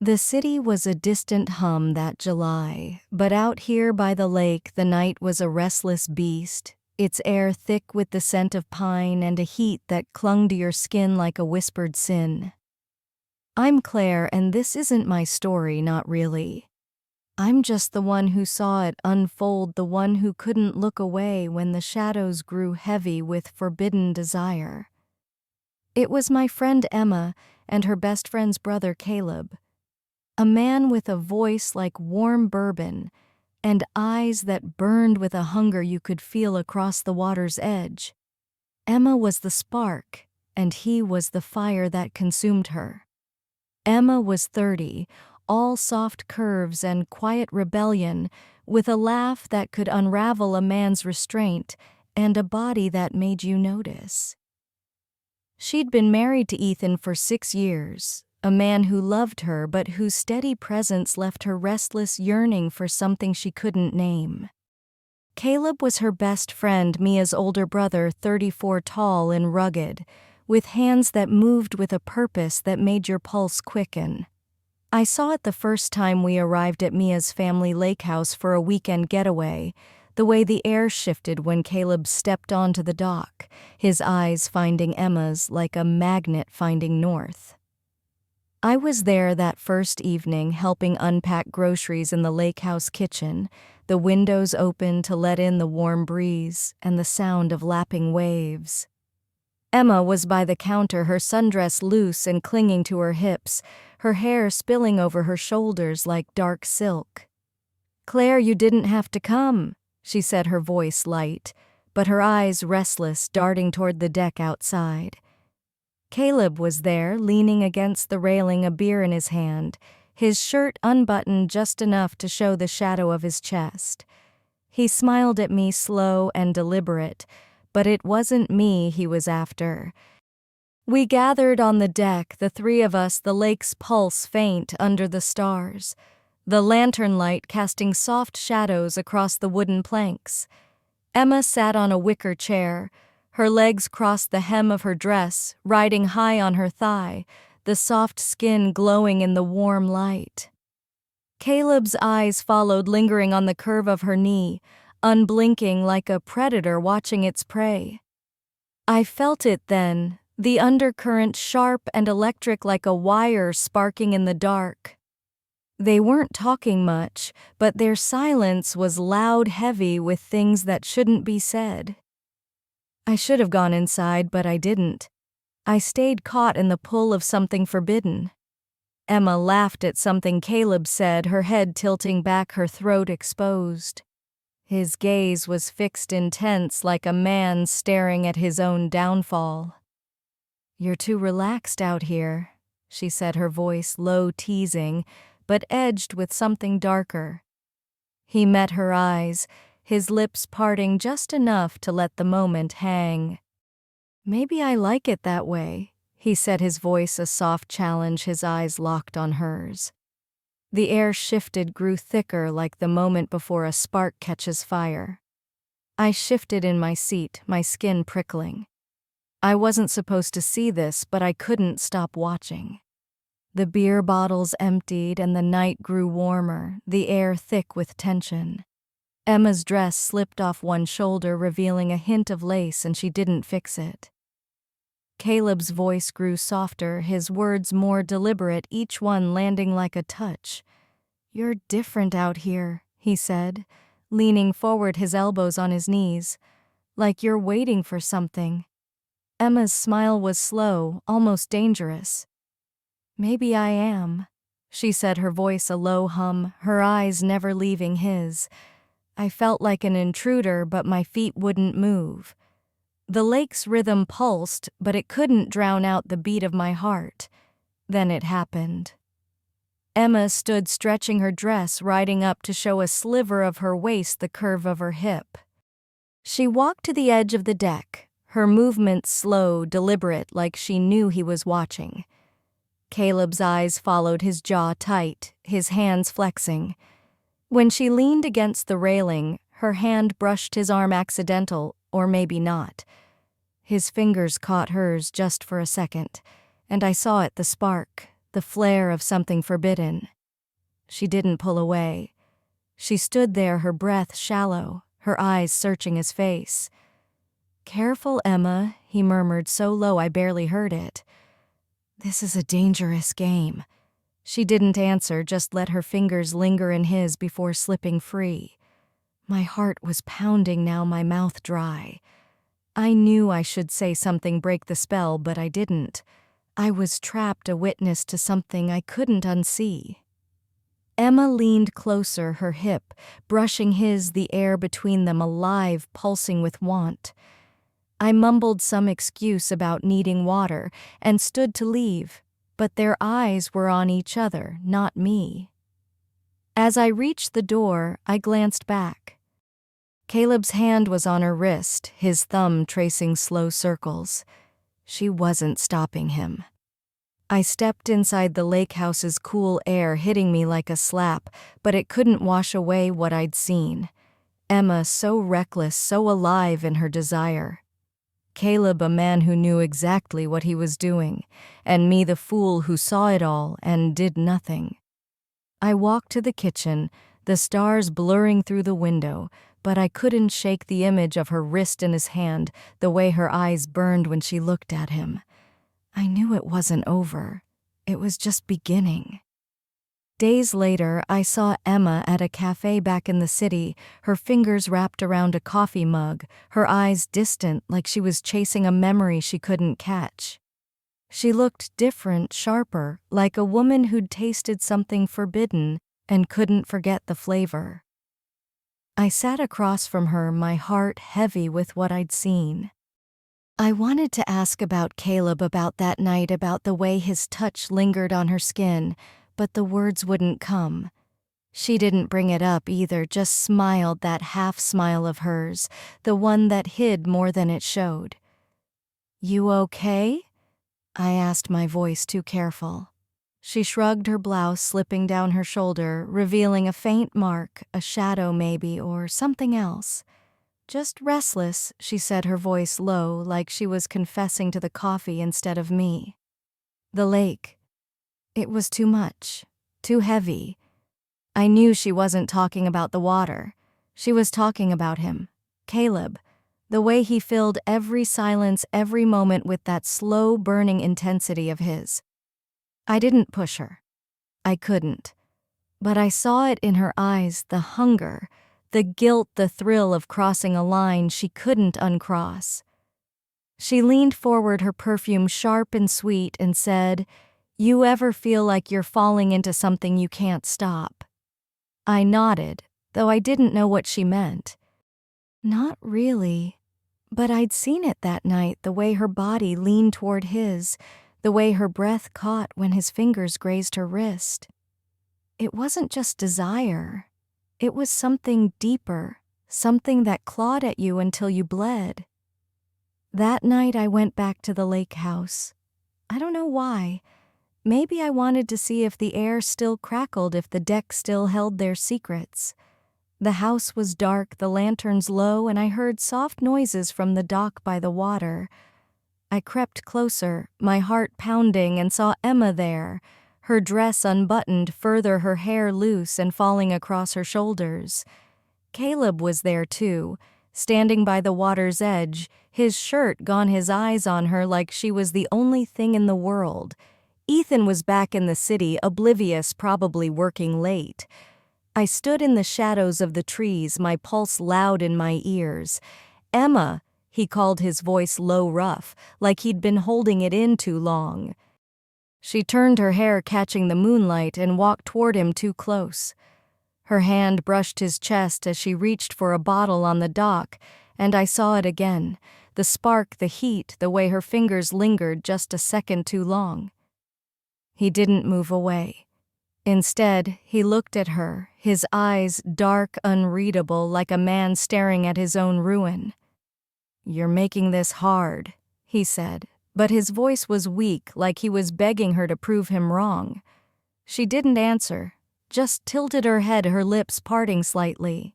The city was a distant hum that July, but out here by the lake the night was a restless beast, its air thick with the scent of pine and a heat that clung to your skin like a whispered sin. I'm Claire, and this isn't my story, not really. I'm just the one who saw it unfold, the one who couldn't look away when the shadows grew heavy with forbidden desire. It was my friend Emma and her best friend's brother Caleb. A man with a voice like warm bourbon and eyes that burned with a hunger you could feel across the water's edge. Emma was the spark, and he was the fire that consumed her. Emma was 30, all soft curves and quiet rebellion, with a laugh that could unravel a man's restraint and a body that made you notice. She'd been married to Ethan for 6 years, a man who loved her but whose steady presence left her restless, yearning for something she couldn't name. Caleb was her best friend, Mia's older brother, 34, tall and rugged, with hands that moved with a purpose that made your pulse quicken. I saw it the first time we arrived at Mia's family lake house for a weekend getaway, the way the air shifted when Caleb stepped onto the dock, his eyes finding Emma's like a magnet finding north. I was there that first evening helping unpack groceries in the lake house kitchen, the windows open to let in the warm breeze and the sound of lapping waves. Emma was by the counter, her sundress loose and clinging to her hips, her hair spilling over her shoulders like dark silk. "Claire, you didn't have to come," she said, her voice light, but her eyes restless, darting toward the deck outside. Caleb was there, leaning against the railing, a beer in his hand, his shirt unbuttoned just enough to show the shadow of his chest. He smiled at me, slow and deliberate, but it wasn't me he was after. We gathered on the deck, the three of us, the lake's pulse faint under the stars, the lantern light casting soft shadows across the wooden planks. Emma sat on a wicker chair, her legs crossed the hem of her dress, riding high on her thigh, the soft skin glowing in the warm light. Caleb's eyes followed, lingering on the curve of her knee, unblinking like a predator watching its prey. I felt it then, the undercurrent sharp and electric like a wire sparking in the dark. They weren't talking much, but their silence was loud, heavy with things that shouldn't be said. I should have gone inside, but I didn't. I stayed caught in the pull of something forbidden. Emma laughed at something Caleb said, her head tilting back, her throat exposed. His gaze was fixed, intense, like a man staring at his own downfall. "You're too relaxed out here," she said, her voice low, teasing, but edged with something darker. He met her eyes, his lips parting just enough to let the moment hang. "Maybe I like it that way," he said, his voice a soft challenge, his eyes locked on hers. The air shifted, grew thicker like the moment before a spark catches fire. I shifted in my seat, my skin prickling. I wasn't supposed to see this, but I couldn't stop watching. The beer bottles emptied and the night grew warmer, the air thick with tension. Emma's dress slipped off one shoulder, revealing a hint of lace, and she didn't fix it. Caleb's voice grew softer, his words more deliberate, each one landing like a touch. "You're different out here," he said, leaning forward, his elbows on his knees, "like you're waiting for something." Emma's smile was slow, almost dangerous. "Maybe I am," she said, her voice a low hum, her eyes never leaving his. I felt like an intruder, but my feet wouldn't move. The lake's rhythm pulsed, but it couldn't drown out the beat of my heart. Then it happened. Emma stood stretching her dress, riding up to show a sliver of her waist, the curve of her hip. She walked to the edge of the deck, her movements slow, deliberate, like she knew he was watching. Caleb's eyes followed, his jaw tight, his hands flexing. When she leaned against the railing, her hand brushed his arm, accidental, or maybe not. His fingers caught hers just for a second, and I saw it, the spark, the flare of something forbidden. She didn't pull away. She stood there, her breath shallow, her eyes searching his face. "Careful, Emma," he murmured so low I barely heard it. "This is a dangerous game." She didn't answer, just let her fingers linger in his before slipping free. My heart was pounding now, my mouth dry. I knew I should say something, break the spell, but I didn't. I was trapped, a witness to something I couldn't unsee. Emma leaned closer, her hip brushing his, the air between them alive, pulsing with want. I mumbled some excuse about needing water and stood to leave, but their eyes were on each other, not me. As I reached the door, I glanced back. Caleb's hand was on her wrist, his thumb tracing slow circles. She wasn't stopping him. I stepped inside the lake house's cool air, hitting me like a slap, but it couldn't wash away what I'd seen. Emma so reckless, so alive in her desire. Caleb a man who knew exactly what he was doing, and me the fool who saw it all and did nothing. I walked to the kitchen, the stars blurring through the window, but I couldn't shake the image of her wrist in his hand, the way her eyes burned when she looked at him. I knew it wasn't over. It was just beginning. Days later, I saw Emma at a cafe back in the city, her fingers wrapped around a coffee mug, her eyes distant like she was chasing a memory she couldn't catch. She looked different, sharper, like a woman who'd tasted something forbidden and couldn't forget the flavor. I sat across from her, my heart heavy with what I'd seen. I wanted to ask about Caleb, about that night, about the way his touch lingered on her skin, but the words wouldn't come. She didn't bring it up either, just smiled, that half smile of hers, the one that hid more than it showed. "You okay?" I asked, my voice too careful. She shrugged, her blouse slipping down her shoulder, revealing a faint mark, a shadow maybe, or something else. "Just restless," she said, her voice low, like she was confessing to the coffee instead of me. The lake. It was too much, too heavy. I knew she wasn't talking about the water. She was talking about him, Caleb, the way he filled every silence, every moment with that slow burning intensity of his. I didn't push her. I couldn't. But I saw it in her eyes, the hunger, the guilt, the thrill of crossing a line she couldn't uncross. She leaned forward, her perfume sharp and sweet, and said, "You ever feel like you're falling into something you can't stop?" I nodded, though I didn't know what she meant. Not really, but I'd seen it that night, the way her body leaned toward his, the way her breath caught when his fingers grazed her wrist. It wasn't just desire. It was something deeper, something that clawed at you until you bled. That night I went back to the lake house. I don't know why. Maybe I wanted to see if the air still crackled, if the deck still held their secrets. The house was dark, the lanterns low, and I heard soft noises from the dock by the water. I crept closer, my heart pounding, and saw Emma there, her dress unbuttoned, further her hair loose and falling across her shoulders. Caleb was there too, standing by the water's edge, his shirt gone, his eyes on her like she was the only thing in the world. Ethan was back in the city, oblivious, probably working late. I stood in the shadows of the trees, my pulse loud in my ears. "Emma," he called, his voice low, rough, like he'd been holding it in too long. She turned, her hair catching the moonlight, and walked toward him too close. Her hand brushed his chest as she reached for a bottle on the dock, and I saw it again, the spark, the heat, the way her fingers lingered just a second too long. He didn't move away. Instead, he looked at her, his eyes dark, unreadable, like a man staring at his own ruin. "You're making this hard," he said, but his voice was weak, like he was begging her to prove him wrong. She didn't answer, just tilted her head, her lips parting slightly.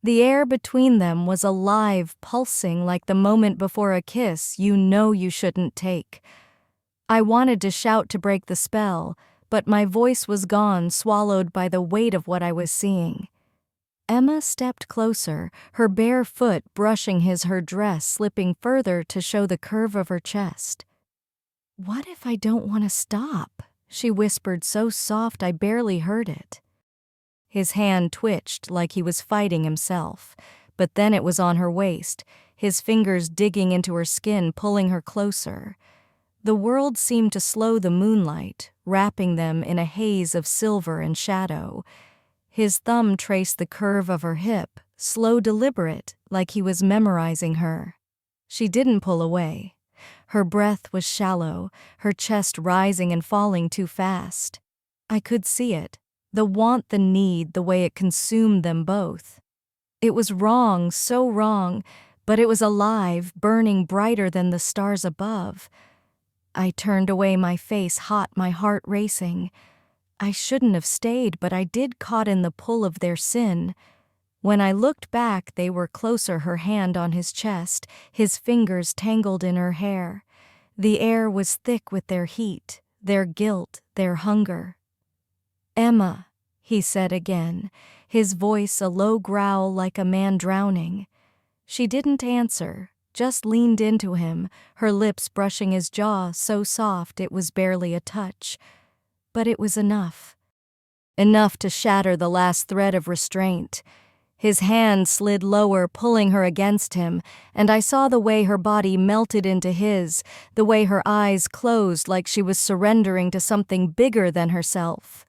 The air between them was alive, pulsing like the moment before a kiss you know you shouldn't take. I wanted to shout to break the spell, but my voice was gone, swallowed by the weight of what I was seeing. Emma stepped closer, her bare foot brushing her dress, slipping further to show the curve of her chest. "What if I don't want to stop?" she whispered so soft I barely heard it. His hand twitched like he was fighting himself, but then it was on her waist, his fingers digging into her skin, pulling her closer. The world seemed to slow the moonlight, wrapping them in a haze of silver and shadow. His thumb traced the curve of her hip, slow, deliberate, like he was memorizing her. She didn't pull away. Her breath was shallow, her chest rising and falling too fast. I could see it, the want, the need, the way it consumed them both. It was wrong, so wrong, but it was alive, burning brighter than the stars above. I turned away, my face hot, my heart racing. I shouldn't have stayed, but I did, caught in the pull of their sin. When I looked back, they were closer, her hand on his chest, his fingers tangled in her hair. The air was thick with their heat, their guilt, their hunger. "Emma," he said again, his voice a low growl like a man drowning. She didn't answer, just leaned into him, her lips brushing his jaw so soft it was barely a touch. But it was enough. Enough to shatter the last thread of restraint. His hand slid lower, pulling her against him, and I saw the way her body melted into his, the way her eyes closed like she was surrendering to something bigger than herself.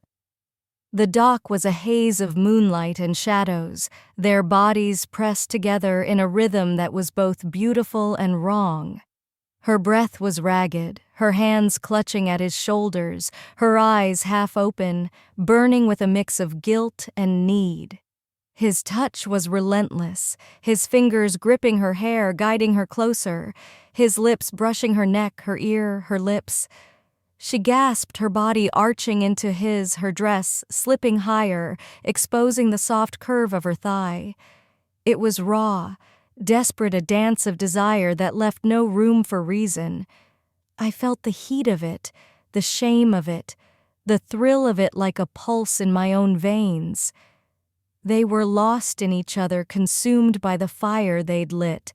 The dock was a haze of moonlight and shadows, their bodies pressed together in a rhythm that was both beautiful and wrong. Her breath was ragged, her hands clutching at his shoulders, her eyes half open, burning with a mix of guilt and need. His touch was relentless, his fingers gripping her hair, guiding her closer, his lips brushing her neck, her ear, her lips. She gasped, her body arching into his, her dress slipping higher, exposing the soft curve of her thigh. It was raw, desperate, a dance of desire that left no room for reason. I felt the heat of it, the shame of it, the thrill of it like a pulse in my own veins. They were lost in each other, consumed by the fire they'd lit,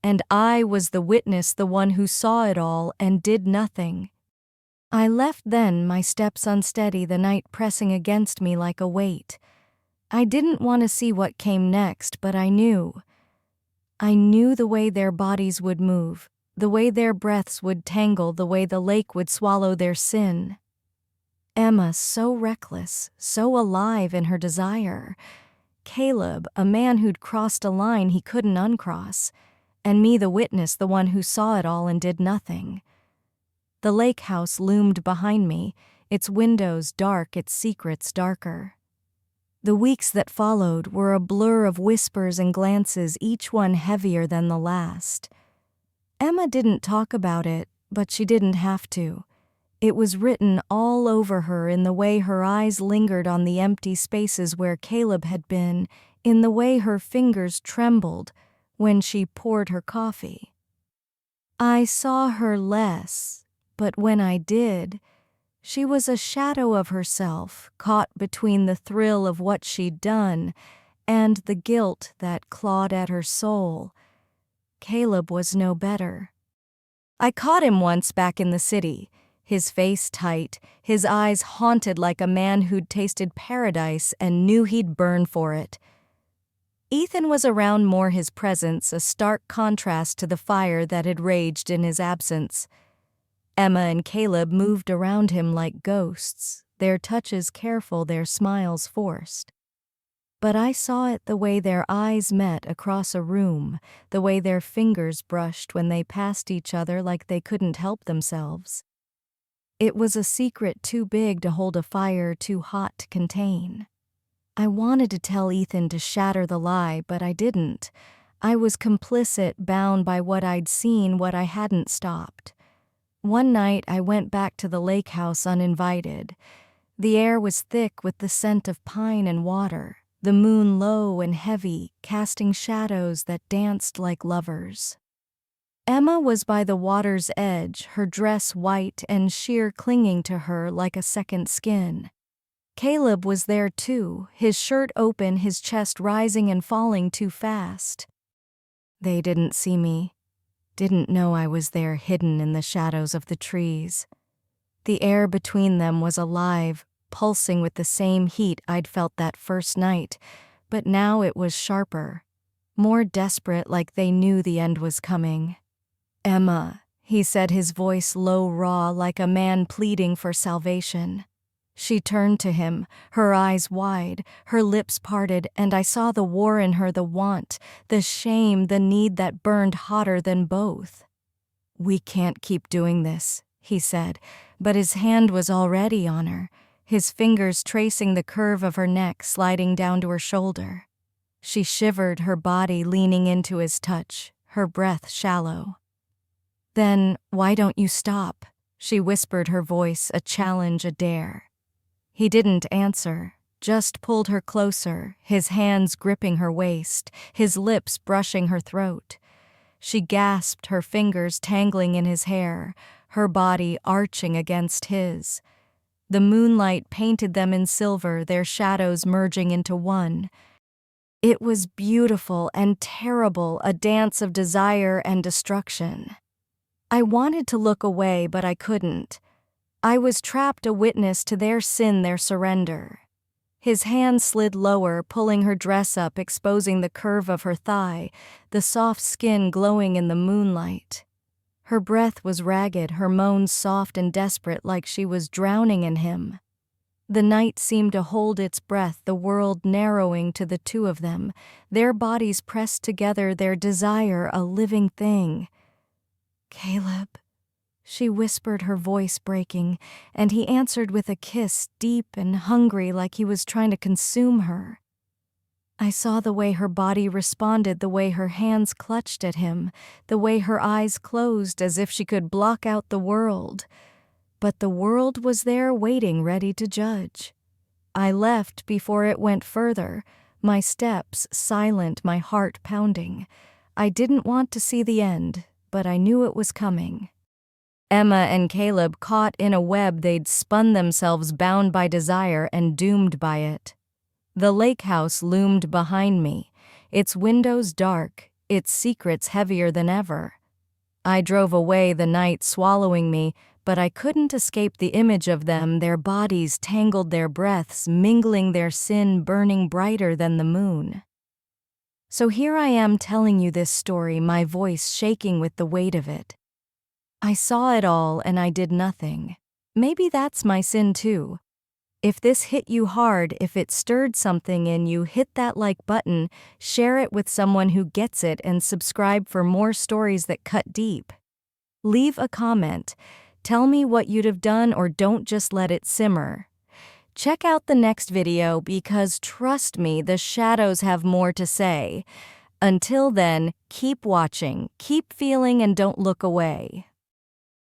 and I was the witness, the one who saw it all and did nothing. I left then, my steps unsteady, the night pressing against me like a weight. I didn't want to see what came next, but I knew. I knew the way their bodies would move, the way their breaths would tangle, the way the lake would swallow their sin. Emma, so reckless, so alive in her desire. Caleb, a man who'd crossed a line he couldn't uncross. And me, the witness, the one who saw it all and did nothing. The lake house loomed behind me, its windows dark, its secrets darker. The weeks that followed were a blur of whispers and glances, each one heavier than the last. Emma didn't talk about it, but she didn't have to. It was written all over her, in the way her eyes lingered on the empty spaces where Caleb had been, in the way her fingers trembled when she poured her coffee. I saw her less, but when I did, she was a shadow of herself, caught between the thrill of what she'd done and the guilt that clawed at her soul. Caleb was no better. I caught him once back in the city, his face tight, his eyes haunted like a man who'd tasted paradise and knew he'd burn for it. Ethan was around more, his presence a stark contrast to the fire that had raged in his absence. Emma and Caleb moved around him like ghosts, their touches careful, their smiles forced. But I saw it the way their eyes met across a room, the way their fingers brushed when they passed each other like they couldn't help themselves. It was a secret too big to hold, a fire too hot to contain. I wanted to tell Ethan to shatter the lie, but I didn't. I was complicit, bound by what I'd seen, what I hadn't stopped. One night I went back to the lake house uninvited. The air was thick with the scent of pine and water, the moon low and heavy, casting shadows that danced like lovers. Emma was by the water's edge, her dress white and sheer clinging to her like a second skin. Caleb was there too, his shirt open, his chest rising and falling too fast. They didn't see me, didn't know I was there hidden in the shadows of the trees. The air between them was alive, pulsing with the same heat I'd felt that first night, but now it was sharper, more desperate, like they knew the end was coming. "Emma," he said, his voice low, raw, like a man pleading for salvation. She turned to him, her eyes wide, her lips parted, and I saw the war in her, the want, the shame, the need that burned hotter than both. "We can't keep doing this," he said, but his hand was already on her, his fingers tracing the curve of her neck, sliding down to her shoulder. She shivered, her body leaning into his touch, her breath shallow. "Then why don't you stop?" she whispered, her voice a challenge, a dare. He didn't answer, just pulled her closer, his hands gripping her waist, his lips brushing her throat. She gasped, her fingers tangling in his hair, her body arching against his. The moonlight painted them in silver, their shadows merging into one. It was beautiful and terrible, a dance of desire and destruction. I wanted to look away, but I couldn't. I was trapped, a witness to their sin, their surrender. His hand slid lower, pulling her dress up, exposing the curve of her thigh, the soft skin glowing in the moonlight. Her breath was ragged, her moans soft and desperate, like she was drowning in him. The night seemed to hold its breath, the world narrowing to the two of them, their bodies pressed together, their desire a living thing. "Caleb," she whispered, her voice breaking, and he answered with a kiss, deep and hungry, like he was trying to consume her. I saw the way her body responded, the way her hands clutched at him, the way her eyes closed as if she could block out the world. But the world was there waiting, ready to judge. I left before it went further, my steps silent, my heart pounding. I didn't want to see the end, but I knew it was coming. Emma and Caleb caught in a web they'd spun themselves, bound by desire and doomed by it. The lake house loomed behind me, its windows dark, its secrets heavier than ever. I drove away, the night swallowing me, but I couldn't escape the image of them, their bodies tangled, their breaths mingling, their sin burning brighter than the moon. So here I am telling you this story, my voice shaking with the weight of it. I saw it all and I did nothing. Maybe that's my sin too. If this hit you hard, if it stirred something in you, hit that like button, share it with someone who gets it, and subscribe for more stories that cut deep. Leave a comment. Tell me what you'd have done, or don't just let it simmer. Check out the next video because trust me, the shadows have more to say. Until then, keep watching, keep feeling, and don't look away.